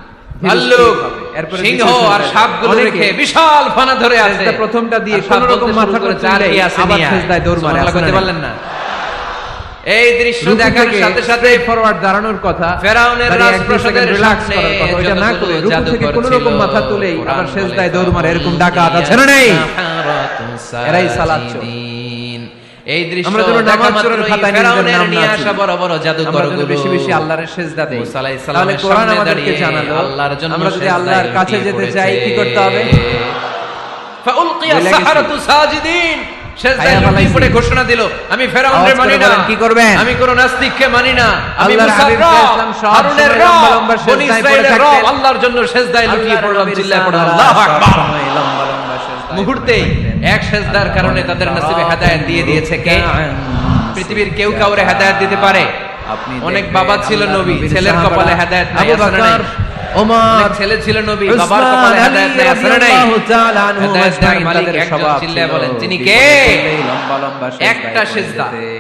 ভাল্লুক, এরপরে সিংহ দ্বিতীয় আর সেজদা। সাপগুলো অনেকে রেখে বিশাল ফানা ধরে আছে। সেজদা প্রথমটা দিয়ে আর সাপ কোনো রকম বলতে মাথা শুরু করেছে, করে আর কি তুললেই আছে আবার নিয়া? সেজদায় দৌড় মারে, সুবহানাল্লাহ আছে না করতে নাই? পারলেন না? এই দৃশ্য রুকু দেখার থেকে সাথে সাথে ফরওয়ার্ড দাঁড়ানোর কথা, ফেরাউনের দাঁড়িয়ে এক দুই রাজপ্রাসাদের সেকেন্ড রিল্যাক্স সামনে করার কথা, ওইটা না করে যতগুলো রুকু থেকে জাদুকর কোনো রকম ছিল, মাথা তুলেই কোরআন আবার সেজদায় বলে, দৌড় মারে, এরকম ডাকাত আছে না নাই? এরাই সালাত চোর। এই দৃশ্য আমরা যেন দেখা নামাজ চোরের মাত্রই খাতায় নিজেদের ফেরাউনের নাম না নিয়ে আসা তুলি। বড় বড় আমরা জাদুকরগুলো যেন বেশি বেশি আল্লাহর সেজদা দেই। মুসা আলাইহিস তাহলে সালামের কোরআন সামনে আমাদেরকে দাঁড়িয়ে জানালো, আল্লাহর জন্য আমরা যদি সেজদায় আল্লাহর কাছে লুটিয়ে যেতে পড়েছে। চাই কি করতে হবে? ফাউলকিয়া ভুলে গেছি। সাহারাতু সাজিদিন, সেজদায় আয়া লুটিয়ে ফালাইছি। পড়ে ঘোষণা দিল, আমি ফেরাউনকে আওয়াজ করে মানি না। বলেন, কি করবেন? আমি কোন নাস্তিককে মানি না। আমি আল্লাহর মুসার হাবিব রব, সাল্লাল্লাহু আলাইহি ওয়াসাল্লাম সব হারুনের সময় রব, লম্বা লম্বা বনি সেজদায় পড়ে ইসরাইলের রব, থাকতেন। আল্লাহর জন্য সেজদায় লুটিয়ে আল্লাহর পড়লাম, নবীর চিল্লায় পড়লাম সাহাবারা আল্লাহু সব আকবার। সময় লম্বা লম্বা সেজদায় মুহূর্তেই পড়ে থাকতেন। এক সেজদার কারণে তাদের নসিবে হেদায়েত দিয়ে দিয়েছে কে? পৃথিবীর কেউ কাউরে হেদায়েত দিতে পারে? আপনি অনেক দেখবেন বাবা ছিল আল্লাহর নবী, নবীর ছেলের সাহাবারা, কপালে হেদায়েত নাই, আবু আছে না নাই? বকর, ওমর, অনেক ছেলে ছিল নবী, বাবার উসমান, কপালে হেদায়েত নাই, আলী আছে না নাই? রাদিয়াল্লাহু তাআলা আনহু হেদায়েত দেওয়ার আজমাইন মালিক তাদের একজন, স্বভাব চিল্লায় ছিল, বলেন, তিনি বিপদ কে? পড়লেই লম্বা লম্বা সেজদায় একটা পড়ে সেজদা। যেতেন।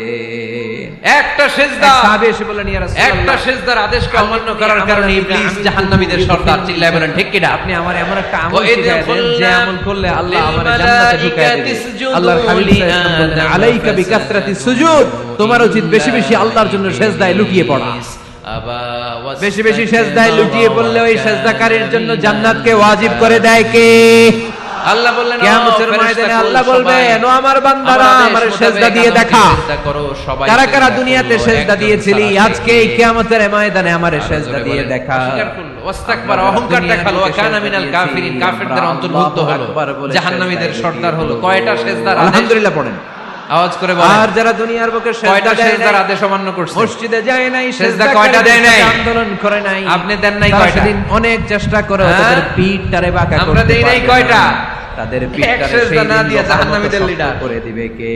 একটা সেজদা, এক সাহাবী এসে বললেন, ইয়া রাসূলুল্লাহ, একটা সেজদার আদেশকে অমান্য করার কারণে ইবলিস জাহান্নামীদের সর্দার, চিল্লায় বলেন ঠিক কিনা? আপনি আমার এমন একটা আমল ওয়া ইদ শিখায় দেন যে কুলনা আমল করলে আল্লাহ আমার লিল জান্নাতে ঢুকায় মালাইকাতি দিবে। ইসজুদু আল্লাহর হাবিব লি সাল্লাল্লাহু আলাইহি ওয়াসাল্লাম বলেন, আদম আলাইকা বিকাসরাতি সুজুদ, তোমার উচিত বেশি বেশি আল্লাহর জন্য সেজদায় লুটিয়ে পড়া। বেশি বেশি সেজদায় লুটিয়ে পড়লে ওই সেজদাকারীর জন্য জান্নাতকে ওয়াজিব করে দেয় কে? আল্লাহ বললেন, কিয়ামতের ময়দানে আল্লাহ বলবেন, ও আমার বান্দারা, আমার সেজদা দিয়ে দেখা। কারা কারা দুনিয়াতে সেজদা দিয়েছিলি, আজকে এই কিয়ামতের ময়দানে আমার সেজদা দিয়ে দেখা। ওয়াস্তাকবার, অহংকার দেখালো, ওয়া কানা মিনাল কাফিরিন, কাফিরদের অন্তর্ভুক্ত হলো, জাহান্নামীদের সর্দার হলো। কয়টা সেজদার আদেশ? আলহামদুলিল্লাহ পড়েন। আওয়াজ করে বলেন, আর যারা দুনিয়ার বুকে কয়টা সেজদা দেয় সেজদার নাই, আদেশ অমান্য করছে? মসজিদে যায় নাই, সেজদা কয়টা দেয় নাই? আন্দোলন করে নাই, আপনি দেন নাই তারা কয়টা? সেদিন অনেক চেষ্টা করে হ্যাঁ? তাদের পিঠটারে বাঁকা করতে আমরা দেই নাই পারবে কয়টা? না। তাদের এক পিঠটারে সেজদা সেই না দিন দিয়ে লোহার জাহান্নামীদের মতো শক্ত লিডার। করে দিবে কে?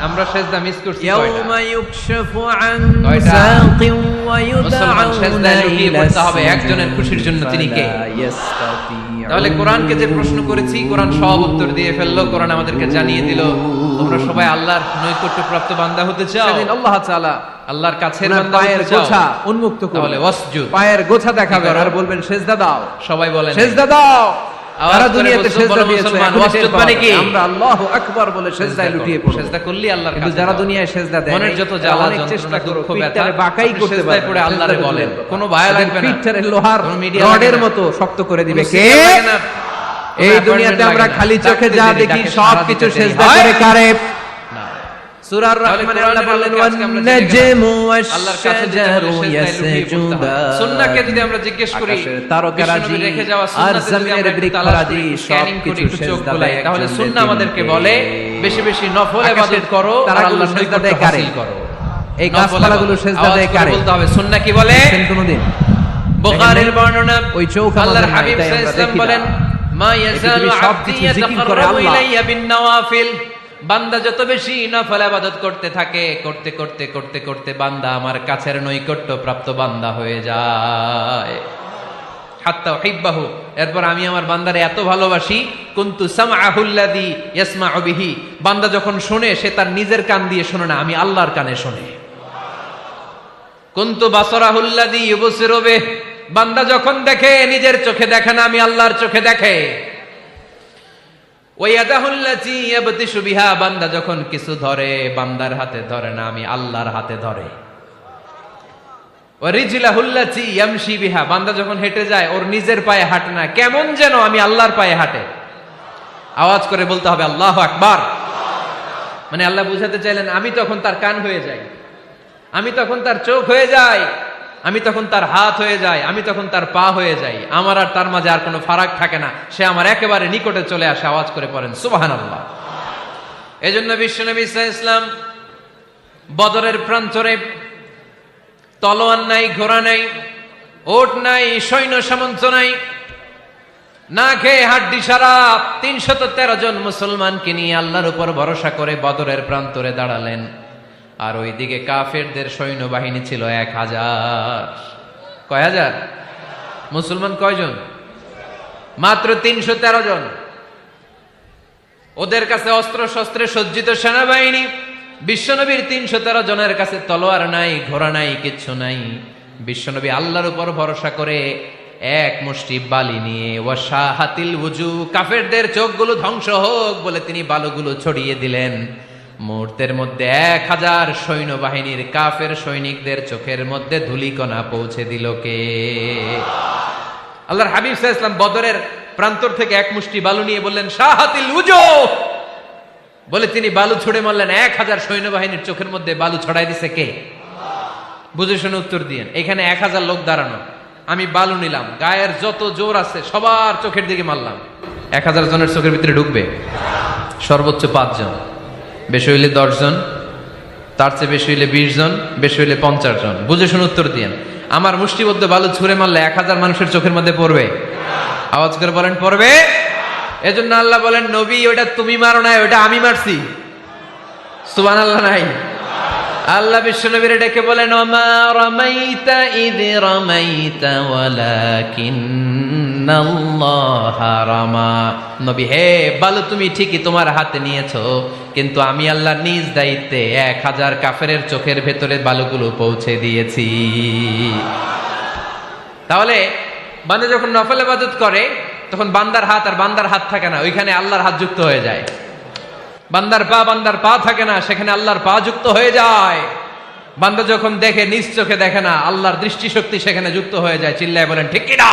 আমরা সেজদা মিস করছি কয়টা? ইয়াউমা ইউকশাফু আন কয়টা? সাকিন ওয়া মুসলমান ইউদআউনা সেজদায় লুটিয়ে ইলা পড়তে হবে একজনের খুশির জন্য, তিনি কে? ফালা ইস্তাতিউন। তাহলে কোরআনকে যে প্রশ্ন করেছি, কোরআন সব উত্তর দিয়ে ফেললো। কোরআন আমাদেরকে জানিয়ে দিল, তোমরা সবাই আল্লাহর নৈকট্যপ্রাপ্ত বান্দা হতে চাও, সেদিন আল্লাহ তাআলা আল্লাহর কাছের ওনার বান্দা পায়ের হতে চাও, গোছা উন্মুক্ত করবেন, তাহলে ওয়াসজুদ, পায়ের গোছা দেখাবেন কি করো? আর বলবেন সেজদা দাও, সবাই বলেন সেজদা দাও। আওয়াজ তারা করে দুনিয়াতে বলো, সেজদা বলো দিয়েছে, মুসলমান, এখন ওয়াসজুদ টের পাওয়া মানে কি? যায়। আমরা আল্লাহু আকবার বলে সেজদায় লুটিয়ে পড়ব। সেজদা করলি আল্লাহর কিন্তু কাছে যারা যাও। দুনিয়ায় সেজদা দেয় মনের নাই, যত তারা জ্বালা অনেক চেষ্টা যন্ত্রণা করো, দুঃখ ব্যথা, পিঠটারে বাঁকাই আপনি করতে সেজদায় পারবেন পড়ে না, আল্লাহরে সেজদা বলেন, করতে কোনো পারবেন না। ভয় সেদিন লাগবে না, পিঠটারে লোহার কোনো মিডিয়া লাগে রডের না, মতো শক্ত করে দিবে কোনো কে? সিগন্যাল লাগে না, এই কোনো দুনিয়াতে appointment আমরা লাগে না, খালি চোখে ডাকতে যা দেরি, দেখি ডাকে সব সাড়া কিছু দিতে দেরি সেজদা হয় করে কারে? না। সূরা আর-রাহমানে আল্লাহ বললেন ওয়ান-নাজমু ওয়াশ-শাজারু ইয়াসজুদান। সুন্নাহকে যদি আমরা জিজ্ঞেস করি, তারকারাজি রেখে যাওয়া আর সুন্নাহ যদি জমিনের আমরা বৃক্ষরাজি স্ক্যানিং করি, সবকিছু একটু চোখ সেজদা খোলাই, দেয় তাহলে একজন সুন্নাহ আমাদেরকে বলে বেশি বেশি নফল ইবাদত করো আর তারাগুলো আল্লাহর সেজদা নৈকট্য দেয় কারে? হাসিল করো। এই গাছপালাগুলো সেজদা দেয় কারে? বলতে হবে সুন্নাহ কি বলে? কোনদিন বুখারীর বর্ণনা, ওই চৌক আল্লাহর আমাদের হাবিব নাই, তাই আমরা সাল্লাল্লাহু আলাইহি ওয়াসাল্লাম দেখি না। বলেন, মা ইয়াজালু পৃথিবীর আবদি সবকিছু জিকির করে ইয়াতাকাররাবু আল্লাহ। ইলাইয়া বিন নওয়াফিল। বান্দা যত বেশি নফল ইবাদত করতে থাকে, করতে করতে করতে করতে বান্দা আমার কাছের নৈকট্য প্রাপ্ত বান্দা হয়ে যায়। হাত্তা উহিব্বাহু, এরপর আমি আমার বান্দারে এত ভালোবাসি, কুনতু সামআহুল্লাযী ইয়াসমাউ বিহি, বান্দা যখন শুনে সে তার নিজের কান দিয়ে শুনে না, আমি আল্লাহর কানে শুনে। কুনতু বাসারাহুল্লাযী ইউবসিরু বিহি, বান্দা যখন দেখে নিজের চোখে দেখে না, আমি আল্লাহর চোখে দেখে। ওয়ায়াদাহুল্লাতী ইয়াবতিশু বিহা, বান্দা যখন কিছু ধরে বান্দার হাতে ধরে না, আমি আল্লাহর হাতে ধরে। ওয়ারিজলাহুল্লাতী ইয়ামশি বিহা, বান্দা যখন হেঁটে যায় ওর নিজের পায়ে হাঁটে না, কেমন যেন আমি আল্লাহর পায়ে হাঁটে। আওয়াজ করে বলতে হবে আল্লাহু আকবার। মানে আল্লাহ বুঝাতে চাইলেন আমি তখন তার কান হয়ে যাই, আমি তখন তার চোখ হয়ে যাই, আমি তখন তার হাত হয়ে যাই, আমি তখন তার পা হয়ে যাই। আমার আর তার মাঝে আর কোনো ফারাক থাকে না, সে আমার একেবারে নিকটে চলে আসে। আওয়াজ করে পড়েন সুবহানাল্লাহ। এজন্য বিশ্বনবী সাল্লাল্লাহু আলাইহি ওয়াসাল্লাম বদরের প্রান্তরে তলোয়ার নাই, ঘোড়া নাই, ওট নাই, সৈন্য সামন্ত নাই, না খেয়ে হাড্ডি সারা ৩১৩ জন মুসলমানকে নিয়ে আল্লাহর উপর ভরসা করে বদরের প্রান্তরে দাঁড়ালেন। আর ওইদিকে কাফেরদের সৈন্যবাহিনী ছিল ১,০০০। কয় হাজার? মুসলমান কয়জন? মাত্র ৩১৩ জন। ওদের কাছে অস্ত্র শস্ত্রে সজ্জিত সেনাবাহিনী, বিশ্বনবীর ৩১৩ জনের কাছে তলোয়ার নাই, ঘোড়া নাই, কিচ্ছু নাই। বিশ্বনবী আল্লাহর উপর ভরসা করে এক মুষ্টি বালি নিয়ে ওয়াশাহাতিল ওযু, কাফেরদের চোখগুলো ধ্বংস হোক বলে তিনি বালুগুলো ছড়িয়ে দিলেন। মুহূর্তের মধ্যে ১,০০০ সৈন্যবাহিনীর কাফের সৈনিকদের চোখের মধ্যে ধূলিকণা পৌঁছে দিল কে? আল্লাহর হাবিব সাল্লাল্লাহু আলাইহি ওয়াসাল্লাম বদরের প্রান্তর থেকে এক মুষ্টি বালু নিয়ে বললেন শাহাতিল ওযু, বলে তিনি বালু ছুড়ে মারলেন। ১,০০০ সৈন্যবাহিনীর চোখের মধ্যে বালু ছড়াই দিছে কে? বুঝে শুনে উত্তর দিয়েন। এখানে ১,০০০ লোক দাঁড়ানো, আমি বালু নিলাম, গায়ের যত জোর আছে সবার চোখের দিকে মারলাম। ১,০০০ জনের চোখের ভিতরে ঢুকবে সর্বোচ্চ ৫ জন, বেশি হইলে ১০ জন, তার চেয়ে বেশি হইলে ২০ জন, বেশি হইলে ৫০ জন। বুঝে শুনে উত্তর দিয়েন। আমার মুষ্টিবদ্ধ বালু ছুঁড়ে মারলে ১,০০০ মানুষের চোখের মধ্যে পড়বে? আওয়াজ করে বলেন পড়বে। এজন্য আল্লাহ বলেন নবী ওটা তুমি মারো নাই, ওটা আমি মারছি। সুবহানাল্লাহ নাই? আল্লাহ বিশ্বনবীরে ডেকে বলেন ওমা রামাইতা ইয রামাইতা ওয়ালাকিন্নাল্লাহা রামা। নবী হে, বালু তুমি ঠিকই তোমার হাতে নিয়েছো, কিন্তু আমি আল্লাহ নিজ দায়িত্বে ১,০০০ কাফেরের চোখের ভেতরে বালুগুলো পৌঁছে দিয়েছি। তাহলে বান্দা যখন নফল ইবাদত করে তখন বান্দার হাত আর বান্দার হাত থাকে না, ওইখানে আল্লাহর হাত যুক্ত হয়ে যায়। বান্দার পা থাকে না, সেখানে আল্লাহর পা যুক্ত হয়ে যায়। বান্দা যখন দেখে নিজ চোখে দেখে না, আল্লাহর দৃষ্টিশক্তি সেখানে যুক্ত হয়ে যায়। চিল্লায় বলেন ঠিক কি না?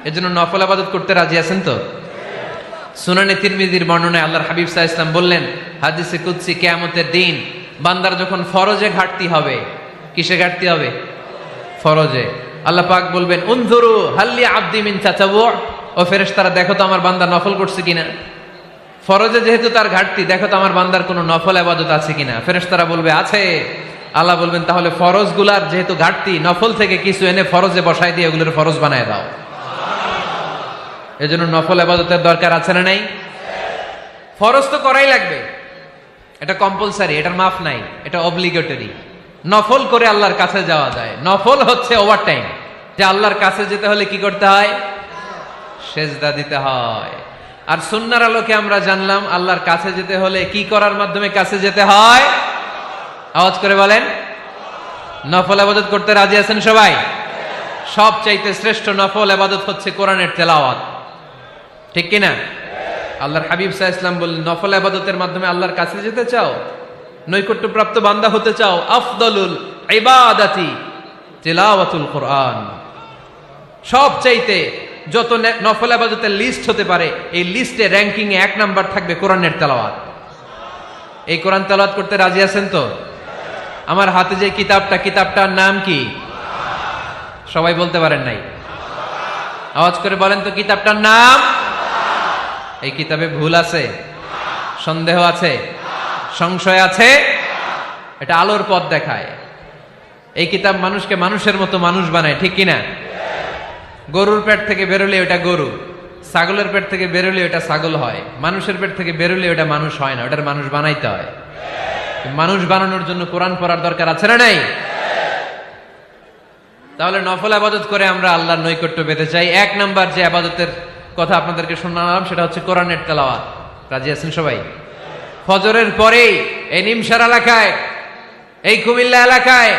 এজন্য নফল ইবাদত করতে রাজি আছেন তো? সুনানে তিরমিজির বর্ণনায় আল্লাহর হাবিব সাল্লাল্লাহু আলাইহি ওয়াসাল্লাম বললেন হাদিসে কুদসি, কিয়ামতের দিন বান্দার যখন ফরজে ঘাটতি হবে, কিসে ঘাটতি হবে? ফরজে। আল্লাহ পাক বলবেন উনজুরু হাল্লি আবদি মিন তাতাওয়ু, ও ফেরেশতারা দেখো তো আমার বান্দা নফল করছে কিনা। ফরজে যেহেতু তার ঘাটতি, দেখো তো আমার বান্দার কোনো নফল ইবাদত আছে কিনা। ফেরেশতারা বলবে আছে। আল্লাহ বলবেন তাহলে ফরজগুলার যেহেতু ঘাটতি, নফল থেকে কিছু এনে ফরজে বসাই দিয়ে ওগুলোর ফরজ বানায় দাও। এজন্য নফল ইবাদতের দরকার আছে না নাই? ফরজ তো করাই লাগবে, এটা কম্পালসারি, এটার মাফ নাই, এটা অব্লিগেটরি। নফল করে আল্লাহর কাছে যাওয়া যায়। নফল হচ্ছে ওভারটাইম, যে আল্লাহর কাছে যেতে হলে কি করতে হয়? সেজদা দিতে হয়। আর সুন্নাহর আলোকে আমরা জানলাম আল্লাহর কাছে যেতে হলে কি করার মাধ্যমে কাছে যেতে হয়? আওয়াজ করে বলেন নফল ইবাদত করতে রাজি আছেন সবাই? সবচাইতে শ্রেষ্ঠ নফল ইবাদত হচ্ছে কোরআনের তেলাওয়াত, ঠিক কি না? আল্লাহর হাবিব সাল্লাল্লাহু আলাইহি ওয়াসাল্লাম বললেন নফল ইবাদতের মাধ্যমে আল্লাহর কাছে যেতে চাও, নৈকট্যপ্রাপ্ত বান্দা হতে চাও, আফদলুল ইবাদাতি তিলাওয়াতুল কোরআন। সবচাইতে যত নফল ইবাদতের লিস্ট হতে পারে, এই লিস্টে র্যাঙ্কিং এ ১ নাম্বার থাকবে কোরআনের তেলাওয়াত। এই কোরআন তেলাওয়াত করতে রাজি আছেন তো? আমার হাতে যে কিতাবটার নাম কি? সবাই বলতে পারেন নাই, আওয়াজ করে বলেন তো কিতাবটার নাম। এই কিতাবে ভুল আছে, সন্দেহ আছে, সংশয় আছে? এটা আলোর পথ দেখায়। এই কিতাব মানুষকে মানুষের মতো মানুষ বানায়, ঠিক কিনা? গরুর পেট থেকে বেরোলে ওটা গরু, ছাগলের পেট থেকে বেরোলে ওটা ছাগল হয়, মানুষের পেট থেকে বেরোলে ওটা মানুষ হয় না, ওটার মানুষ বানাইতে হয়। মানুষ বানানোর জন্য কোরআন পড়ার দরকার আছে না নাই? তাহলে নফল আবাদত করে আমরা আল্লাহর নৈকট্য পেতে চাই। এক নাম্বার যে আবাদতের কথা আপনাদেরকে শোনালাম সেটা হচ্ছে কোরআনের তেলাওয়াত। রাজি আছেন সবাই? ফজরের পরেই এই নিমসার এলাকায়, এই কুমিল্লা এলাকায়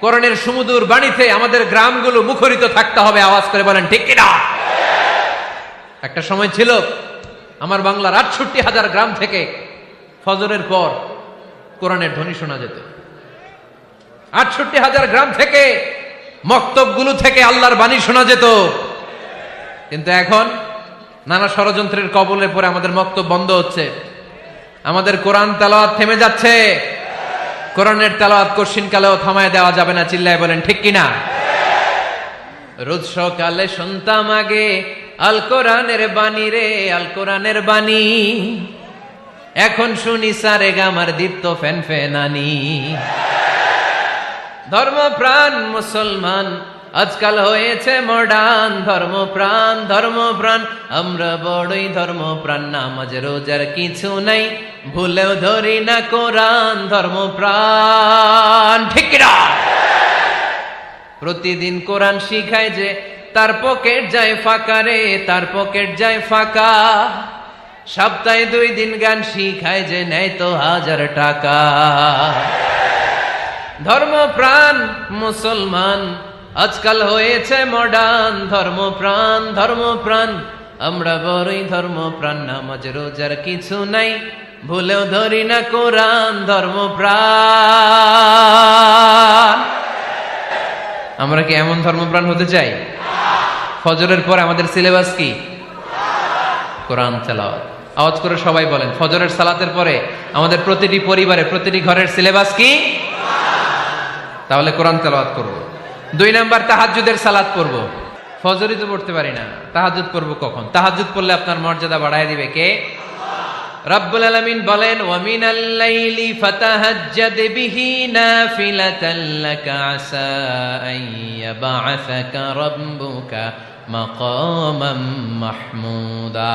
কোরআনের সুমধুর বাণীতে আমাদের গ্রামগুলো মুখরিত থাকতে হবে। আওয়াজ করে বলেন ঠিক কিনা? একটা সময় ছিল আমার বাংলার ৬৮,০০০ গ্রাম থেকে ফজরের পর কোরআনের ধ্বনি শোনা যেত। ৬৮,০০০ গ্রাম থেকে মক্তবগুলো থেকে আল্লাহর বাণী শোনা যেত। কিন্তু এখন নানা ষড়যন্ত্রের কবলে পড়ে আমাদের মক্তব বন্ধ হচ্ছে, আমাদের কোরআন তেলাওয়াত থেমে যাচ্ছে। কোরআনের তেলাওয়াত কশিন কালেও থামায় দেওয়া যাবে না। চিল্লায় বলেন ঠিক কিনা? রোজ সকালে শুনতাম আগে আল কোরআনের বাণী রে, আল কোরআনের বাণী। এখন শুনি সারে গামার দীপ্ত ফ্যান ফেনানি। ধর্মপ্রাণ মুসলমান আজকাল হয়েছে মডার্ন। ধর্মপ্রাণ ধর্মপ্রাণ আমরা বড়ই ধর্মপ্রাণ। নামাজ রোজার কিছু নাই, ভুলেও ধরি না কোরআন। ধর্মপ্রাণ ঠিক কিনা? প্রতিদিন কোরআন শিখায় যে তার পকেট যায় ফাঁকা রে, তার পকেট যায় ফাঁকা। সপ্তাহে 2 দিন গান শিখায় যে নেয় তো 1000 টাকা। ধর্মপ্রাণ মুসলমান আজকাল হয়েছে মডার্ন। ধর্মপ্রাণ ধর্মপ্রাণ আমরা বড়ই ধর্মপ্রাণ। নামাজ রোজার কিছু নাই, ভুলেও ধরি না কোরআন। ধর্মপ্রাণ। আমরা কি এমন ধর্মপ্রাণ হতে চাই? ফজরের পর আমাদের সিলেবাস কি? কোরআন তেলাওয়াত। আওয়াজ করে সবাই বলেন, ফজরের সালাতের পরে আমাদের প্রতিটি পরিবারে, প্রতিটি ঘরের সিলেবাস কি? তাহলে কোরআন তেলাওয়াত করব। 2 নাম্বার তাহাজ্জুদের সালাত পড়ব। ফজরই তো পড়তে পারি না, তাহাজ্জুদ পড়ব কখন? তাহাজ্জুদ পড়লে আপনার মর্যাদা বাড়ায় দিবে কে? রব্বুল আলামিন বলেন, ওয়া মিনাল লাইলি ফাতাহাজ্জাদ বিহি নাফিলাতান লাকা আসা আন ইয়াবআসাকা রাব্বুকা মাকামাম মাহমুদা।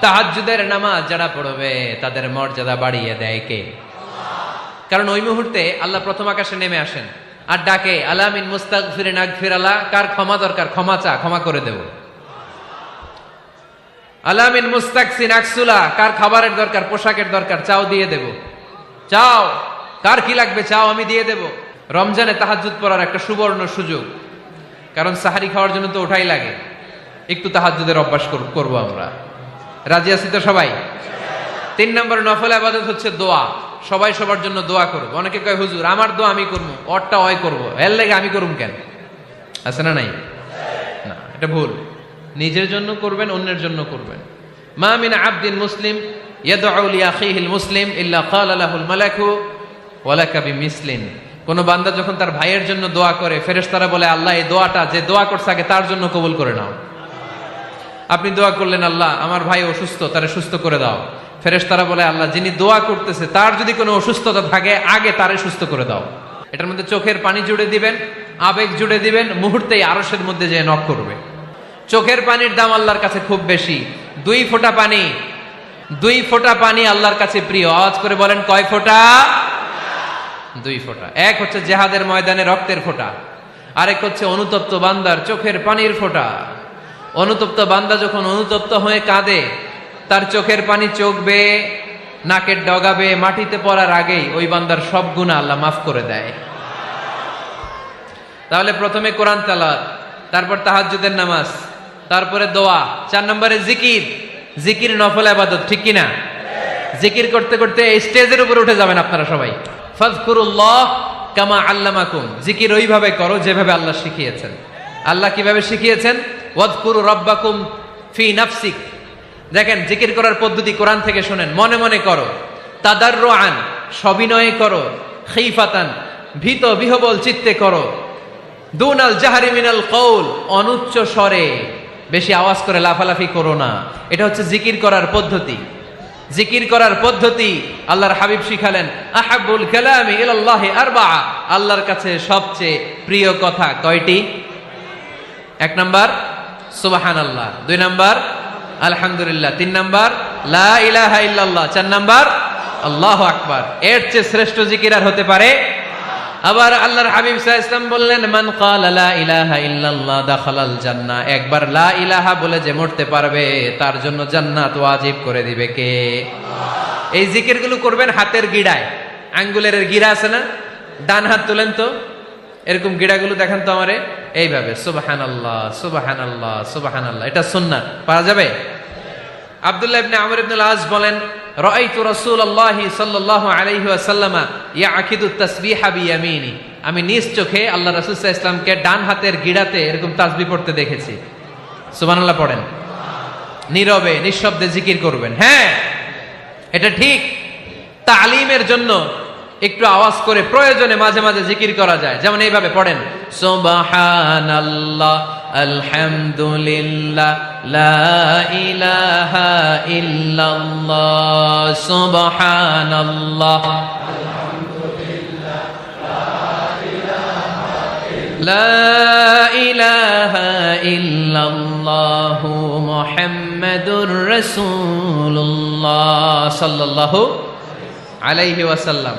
তাহাজ্জুদের নামাজ যারা পড়বে তাদের মর্যাদা বাড়িয়ে দেয় কে? কারণ ওই মুহূর্তে আল্লাহ প্রথম আকাশে নেমে আসেন আর ডাকে, আলা মিন মুস্তাগফিরিন আগফিরালা। কার ক্ষমা দরকার? ক্ষমা চা, ক্ষমা করে দেব। আলা মিন মুস্তাকসিন আকসুলা। কার খাবারের দরকার? পোশাকের দরকার? চাও, দিয়ে দেব। চাও, কার কি লাগবে? চাও, আমি দিয়ে দেব। রমজানে তাহাজ্জুদ পড়ার একটা সুবর্ণ সুযোগ, কারণ সাহারি খাওয়ার জন্য তো ওঠাই লাগে। একটু তাহাজ্জুদের অভ্যাস করব আমরা। রাজি আছি তো সবাই? 3 নম্বর নফল ইবাদত হচ্ছে দোয়া। সবাই সবার জন্য দোয়া করব। অনেকে কয়, হুজুর আমার দোয়া আমি করবো, ওরটা ওই করবো, এর লাগে আমি করুম কেন? আছে না নাই? না, এটা ভুল। নিজের জন্য করবেন, অন্যের জন্য করবেন। মা মিন আবদিন মুসলিম ইয়াদউ লি আখিহিল মুসলিম ইল্লা ক্বালা লাহুল মালাকু ওয়া লাকা বিমিসলিন। কোন বান্দা যখন তার ভাইয়ের জন্য দোয়া করে, ফেরেশতারা বলে, আল্লাহ এই দোয়াটা যে দোয়া করছে আগে তার জন্য কবুল করে নাও। আপনি দোয়া করলেন, আল্লাহ আমার ভাই অসুস্থ, তারে সুস্থ করে দাও। ফেরেশতারা বলে, আল্লাহ যিনি দোয়া করতেছে তার যদি কোনো অসুস্থতা থাকে আগে তারে সুস্থ করে দাও। এটার মধ্যে চোখের পানি জুড়ে দিবেন, আবেগ জুড়ে দিবেন, মুহূর্তেই আরশের মধ্যে যে নক করবে। চোখের পানির দাম আল্লাহর কাছে খুব বেশি। 2 ফোঁটা পানি, 2 ফোঁটা পানি আল্লাহর কাছে প্রিয়। আওয়াজ করে বলেন, কয় ফোঁটা? 2 ফোঁটা। এক হচ্ছে জিহাদের ময়দানে রক্তের ফোঁটা, আরেক হচ্ছে অনুতপ্ত বান্দার চোখের পানির ফোঁটা। অনুতপ্ত বান্দা যখন অনুতপ্ত হয়ে কাঁদে, তার চোখের পানি চোখ বেয়ে নাকের ডগাবে মাটিতে পড়ার আগেই ওই বান্দার সব গুনাহ আল্লাহ মাফ করে দেয়। তাহলে প্রথমে কোরআন তেলাওয়াত, তারপর তাহাজ্জুদের নামাজ, তারপরে দোয়া, 4 নম্বরে জিকির। জিকির নফল ইবাদত, ঠিক কিনা? জিকির করতে করতে এই স্টেজের উপরে উঠে যাবেন আপনারা সবাই। ফাযকুরুল্লাহ কামা আল্লামাকুম। জিকির ওইভাবে করো যেভাবে আল্লাহ শিখিয়েছেন। আল্লাহ কিভাবে শিখিয়েছেন? ওয়াযকুরু রাব্বাকুম ফি নাফসিক। দেখেন, জিকির করার পদ্ধতি কোরআন থেকে শোনেন, মনে মনে করো। তাদাররুআন, সবিনয়ে করো, খিফাতান ভীত বিহবল চিত্তে করো, দুনাল জাহরি মিনাল কওল অনুচ্চ স্বরে, বেশি আওয়াজ করে লাফালাফি করো না। এটা হচ্ছে জিকির করার পদ্ধতি। জিকির করার পদ্ধতি আল্লাহর হাবিব শিখালেন, আহাব্বুল কালামি ইলাল্লাহি আরবাআ, আল্লাহর কাছে সবচেয়ে প্রিয় কথা কয়টি? 1 নাম্বার সুবহানাল্লাহ, 2 নাম্বার আলহামদুলিল্লাহ, 3 নাম্বার লা ইলাহা ইল্লাল্লাহ, 4 নাম্বার আল্লাহু আকবার। এর চেয়ে শ্রেষ্ঠ জিকির আর হতে পারে? আবার আল্লাহর হাবিব সাল্লাল্লাহু আলাইহি ওয়াসাল্লাম বললেন, মান ক্বালা লা ইলাহা ইল্লাল্লাহ দাখালাল জান্নাহ, একবার লা ইলাহা বলে যে মরতে পারবে তার জন্য জান্নাত ওয়াজিব করে দিবে কে? আল্লাহ। এই জিকিরগুলো করবেন হাতের গিড়ায়, আঙ্গুলের গিড়া আছে না, ডান হাত তুলেন তো, এরকম গিড়াগুলো দেখেন তো আমারে, এইভাবে সুবহানাল্লাহ সুবহানাল্লাহ সুবহানাল্লাহ, এটা সুন্নাত, পারা যাবে? আব্দুল্লাহ ইবনে আমর ইবনে আল-আস বলেন, রাআইতু রাসূলুল্লাহি সাল্লাল্লাহু আলাইহি ওয়াসাল্লাম ইয়াকিদু তাসবিহা বিয়ামিনি, আমি নিজ চোখে আল্লাহ রাসূল সাল্লাল্লাহু আলাইহি ওয়াসাল্লামকে ডান হাতের গিড়াতে এরকম তাসবিহ পড়তে দেখেছি। সুবহানাল্লাহ পড়েন, নীরবে নিঃশব্দে জিকির করবেন। হ্যাঁ, এটা ঠিক। তালিমের জন্য একটু আওয়াজ করে প্রয়োজনে মাঝে মাঝে জিকির করা যায়, যেমন এইভাবে পড়েন, সুবহানাল্লাহ আলহামদুলিল্লাহ লা ইলাহা ইল্লাল্লাহ, সুবহানাল্লাহ লা ইলাহা ইল্লাল্লাহ মুহাম্মাদুর রাসূলুল্লাহ সাল্লাল্লাহু আলাইহি ওয়াসাল্লাম।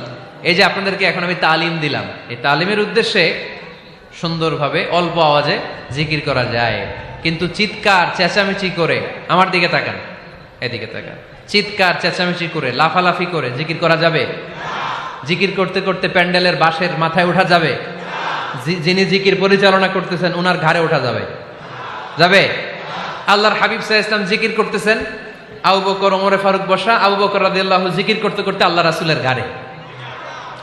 এই যে আপনাদেরকে এখন আমি তালিম দিলাম, এই তালিমের উদ্দেশ্যে সুন্দরভাবে অল্প আওয়াজে জিকির করা যায়, কিন্তু চিৎকার চেঁচামেচি করে, আমার দিকে তাকান, এদিকে তাকান, চিৎকার চেঁচামেচি করে লাফালাফি করে জিকির করা যাবে? জিকির করতে করতে প্যান্ডেলের বাঁশের মাথায় ওঠা যাবে? যিনি জিকির পরিচালনা করতেছেন ওনার ঘাড়ে ওঠা যাবে? যাবে? আল্লাহর হাবিব সাল্লাল্লাহু আলাইহি ওয়াসাল্লাম জিকির করতেছেন, আবু বকর ওমর ফারুক বসা, আবু বকর রাদিয়াল্লাহু জিকির করতে করতে আল্লাহ রাসূলের ঘাড়ে।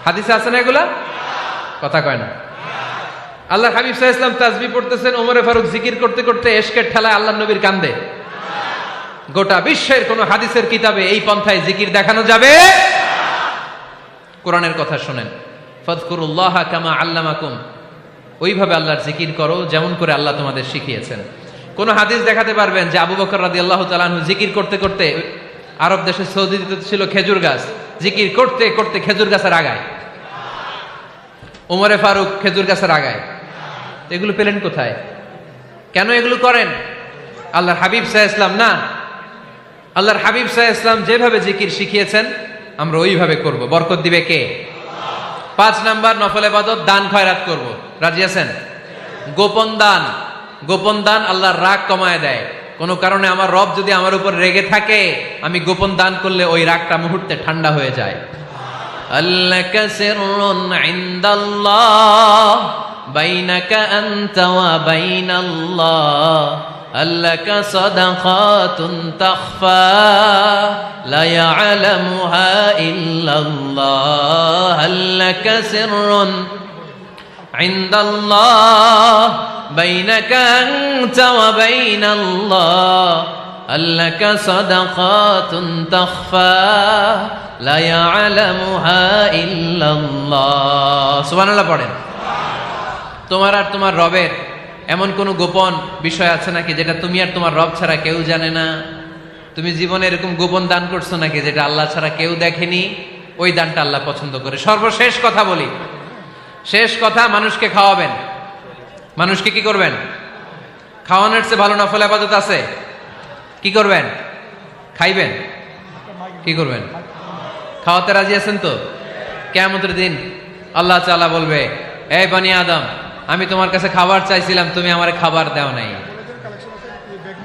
হাদিসে আছে না এগুলা? কথা কয় না। আল্লাহর হাবিব সাল্লাল্লাহু আলাইহি ওয়াসাল্লাম তাসবিহ পড়তেছেন, ওমর ফারুক জিকির করতে করতে ইশকের ঠেলায় আল্লাহর নবীর কান্দে। গোটা বিশ্বের কোন হাদিসের কিতাবে এই পন্থায় জিকির দেখানো যাবে? কোরআনের কথা শুনেন, ফাযকুরুল্লাহা কামা আল্লামাকুম, ওইভাবে আল্লাহর জিকির করো যেমন করে আল্লাহ তোমাদের শিখিয়েছেন। কোন হাদিস দেখাতে পারবেন যে আবু বকর রাদিয়াল্লাহু তাআলা আনহু জিকির করতে করতে, আরব দেশে সৌদিতে ছিল খেজুর গাছ, জিকির করতে করতে খেজুর গাছের আগায়, ওমরে ফারুক খেজুর গাছের আগায়, এগুলো পেলেন কোথায়? কেন এগুলো করেন? আল্লাহর হাবিব সাল্লাল্লাহু আলাইহি ওয়াসাল্লাম না, আল্লাহর হাবিব সাল্লাল্লাহু আলাইহি ওয়াসাল্লাম যেভাবে জিকির শিখিয়েছেন আমরা ওইভাবে করব। বরকত দিবে কে? 5 নাম্বার নফল ইবাদত, দান খয়রাত করব। রাজি আছেন? গোপন দান, গোপন দান আল্লাহর রাগ কমায় দেয়। কোন কারণে আমার রব যদি আমার উপর রেগে থাকে, আমি গোপন দান করলে ওই রাগটা মুহূর্তে ঠান্ডা হয়ে যায়। আল্লাকা সিররুন ইনদাল্লাহ বাইনাকা আনতা ওয়া বাইনাল্লাহ, আল্লাকা সাদাকাতুন তাখফা লা ইয়ালামুহা ইল্লাল্লাহ, আল্লাকা সিররুন ইনদাল্লাহ বাইনাকা আনতা ওয়া বাইনাল্লাহ, আল্লাকা সাদাকাতুন তাখফা লা ইয়ালামুহা ইল্লাল্লাহ। সুবহানাল্লাহ পড়েন। তোমার আর তোমার রবের এমন কোন গোপন বিষয় আছে নাকি যেটা তুমি আর তোমার রব ছাড়া কেউ জানে না? তুমি জীবনে এরকম গোপন দান করছো নাকি যেটা আল্লাহ ছাড়া কেউ দেখেনি? ওই দানটা আল্লাহ পছন্দ করে। সর্বশেষ কথা বলি, শেষ কথা, মানুষকে খাওয়াবেন। মানুষকে কি করবেন? খাওয়ানোর চেয়ে ভালো নফল ইবাদত আছে? কি করবেন? খাইবেন। কি করবেন? খাওয়াতে রাজি আছেন তো? কিয়ামতের দিন আল্লাহ তাআলা বলবে, এই বনি আদম, আমি তোমার কাছে খাবার চাইছিলাম, তুমি আমারে খাবার দাও নাই।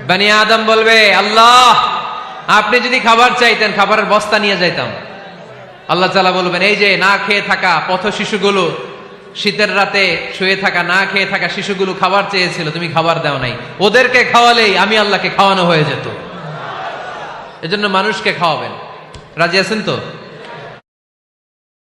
বনি আদম বলবে, আল্লাহ আপনি যদি খাবার চাইতেন খাবারের বস্তা নিয়ে যাইতাম। আল্লাহ তাআলা বলবেন, এই যে না খেয়ে থাকা পথ শিশুগুলো, শীতের রাতে শুয়ে থাকা না খেয়ে থাকা শিশুগুলো খাবার চেয়েছিল, তুমি খাবার দাও নাই, ওদেরকে খাওয়ালেই আমি আল্লাহকে খাওয়ানো হয়ে যেত। এজন্য মানুষকে খাওয়াবেন। রাজি আছেন তো?